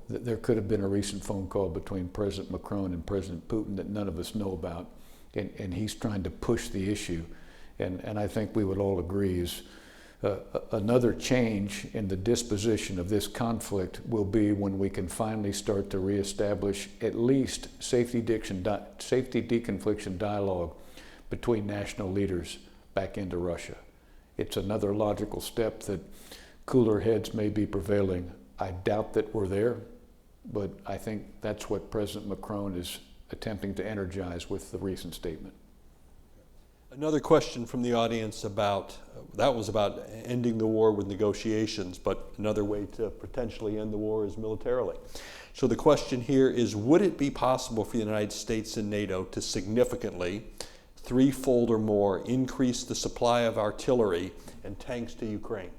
There could have been a recent phone call between President Macron and President Putin that none of us know about, and he's trying to push the issue. And I think we would all agree is another change in the disposition of this conflict will be when we can finally start to reestablish at least safety deconfliction dialogue between national leaders back into Russia. It's another logical step that cooler heads may be prevailing. I doubt that we're there, but I think that's what President Macron is attempting to energize with the recent statement. Another question from the audience that was about ending the war with negotiations, but another way to potentially end the war is militarily. So the question here is, would it be possible for the United States and NATO to significantly, threefold or more, increase the supply of artillery and tanks to Ukraine?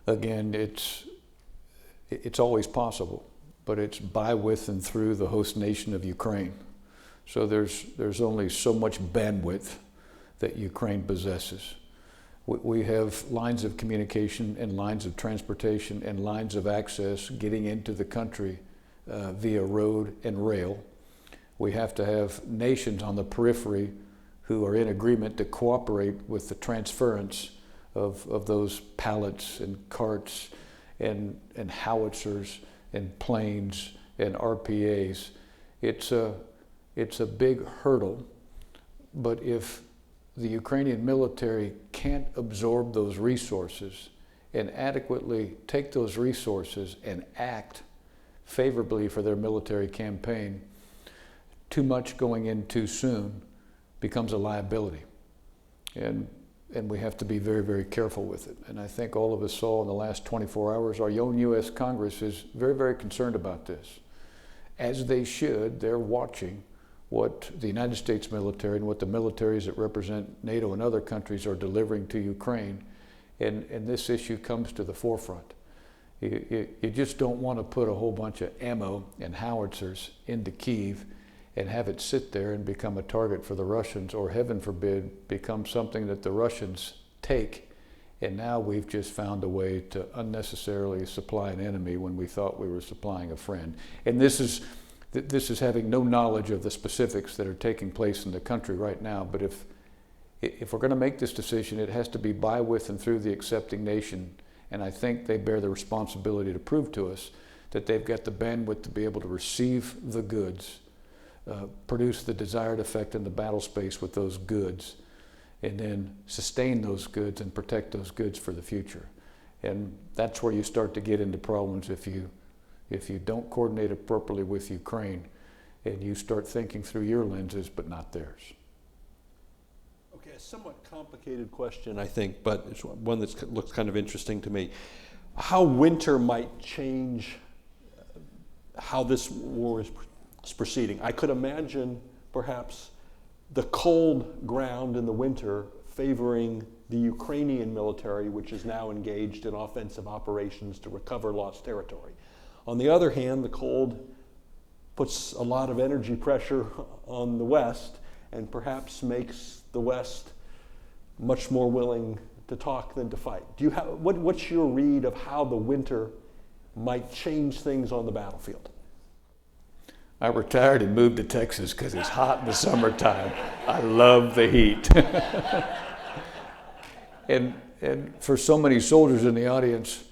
Again, it's always possible, but it's by, with, and through the host nation of Ukraine. So there's only so much bandwidth that Ukraine possesses. We have lines of communication and lines of transportation and lines of access getting into the country via road and rail. We have to have nations on the periphery who are in agreement to cooperate with the transference of those pallets and carts and howitzers and planes and RPAs. It's a big hurdle, but if the Ukrainian military can't absorb those resources and adequately take those resources and act favorably for their military campaign, too much going in too soon becomes a liability. And we have to be very, very careful with it. And I think all of us saw in the last 24 hours, our own U.S. Congress is very, very concerned about this. As they should, they're watching what the United States military and what the militaries that represent NATO and other countries are delivering to Ukraine. And this issue comes to the forefront. You just don't want to put a whole bunch of ammo and howitzers into Kyiv and have it sit there and become a target for the Russians, or heaven forbid, become something that the Russians take. And now we've just found a way to unnecessarily supply an enemy when we thought we were supplying a friend. And this is having no knowledge of the specifics that are taking place in the country right now. But if we're going to make this decision, it has to be by, with, and through the accepting nation. And I think they bear the responsibility to prove to us that they've got the bandwidth to be able to receive the goods, produce the desired effect in the battle space with those goods, and then sustain those goods and protect those goods for the future. And that's where you start to get into problems if you don't coordinate appropriately with Ukraine and you start thinking through your lenses but not theirs. Okay, a somewhat complicated question, I think, but it's one that looks kind of interesting to me. How winter might change how this war is proceeding. I could imagine perhaps the cold ground in the winter favoring the Ukrainian military, which is now engaged in offensive operations to recover lost territory. On the other hand, the cold puts a lot of energy pressure on the West and perhaps makes the West much more willing to talk than to fight. What's your read of how the winter might change things on the battlefield? I retired and moved to Texas because it's hot in the summertime. I love the heat. And for so many soldiers in the audience,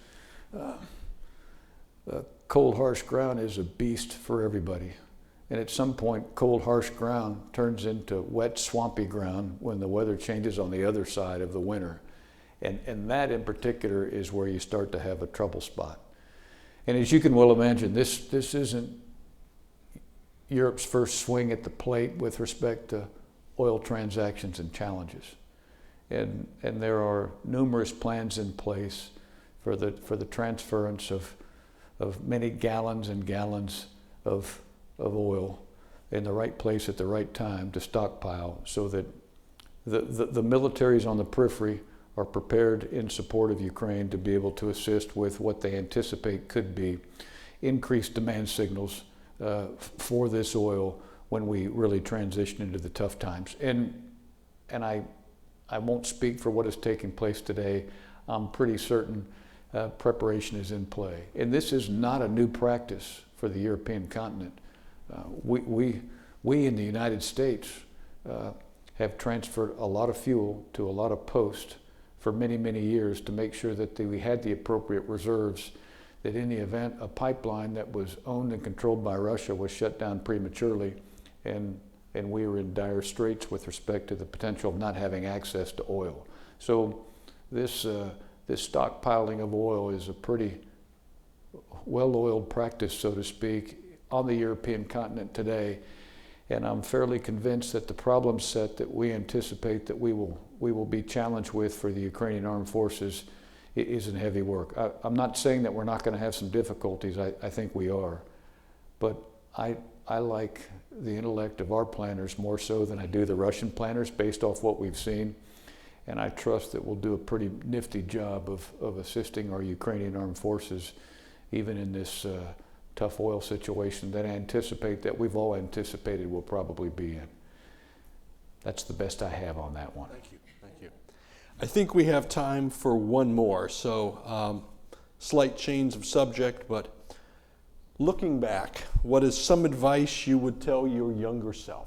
cold, harsh ground is a beast for everybody. And at some point, cold, harsh ground turns into wet, swampy ground when the weather changes on the other side of the winter. And that in particular is where you start to have a trouble spot. And as you can well imagine, this isn't Europe's first swing at the plate with respect to oil transactions and challenges. And there are numerous plans in place for the transference of many gallons and gallons of oil in the right place at the right time to stockpile, so that the militaries on the periphery are prepared in support of Ukraine to be able to assist with what they anticipate could be increased demand signals for this oil when we really transition into the tough times. And I won't speak for what is taking place today. I'm pretty certain preparation is in play. And this is not a new practice for the European continent. We in the United States have transferred a lot of fuel to a lot of posts for many, many years to make sure that we had the appropriate reserves, that in the event a pipeline that was owned and controlled by Russia was shut down prematurely, and we were in dire straits with respect to the potential of not having access to oil. So this stockpiling of oil is a pretty well-oiled practice, so to speak, on the European continent today. And I'm fairly convinced that the problem set that we anticipate that we will be challenged with for the Ukrainian armed forces is in heavy work. I'm not saying that we're not going to have some difficulties. I think we are. But I like the intellect of our planners more so than I do the Russian planners, based off what we've seen. And I trust that we'll do a pretty nifty job of assisting our Ukrainian armed forces, even in this tough oil situation that I anticipate, that we've all anticipated we'll probably be in. That's the best I have on that one. Thank you. Thank you. I think we have time for one more. So slight change of subject, but looking back, what is some advice you would tell your younger self?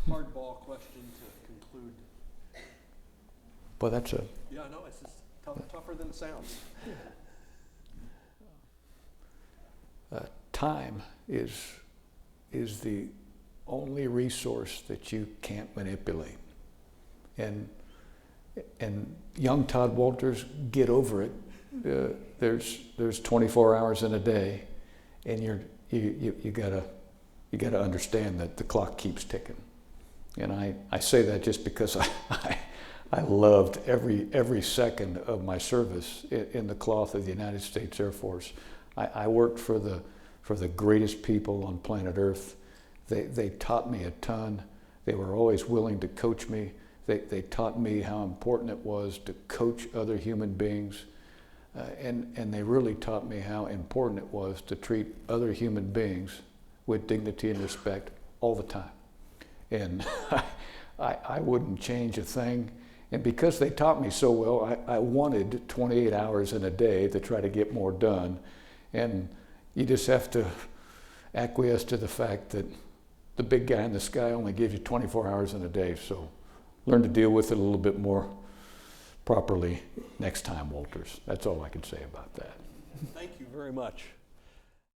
Hardball question to conclude. Well, that's a Yeah, no, it's just tougher than it sounds. time is the only resource that you can't manipulate. And young Todd Wolters, get over it. There's 24 hours in a day, and you gotta understand that the clock keeps ticking. And I say that just because I loved every second of my service in the cloth of the United States Air Force. I worked for the greatest people on planet Earth. They taught me a ton. They were always willing to coach me. They taught me how important it was to coach other human beings. And they really taught me how important it was to treat other human beings with dignity and respect all the time. And I wouldn't change a thing. And because they taught me so well, I wanted 28 hours in a day to try to get more done. And you just have to acquiesce to the fact that the big guy in the sky only gives you 24 hours in a day. So learn to deal with it a little bit more properly next time, Wolters. That's all I can say about that. Thank you very much.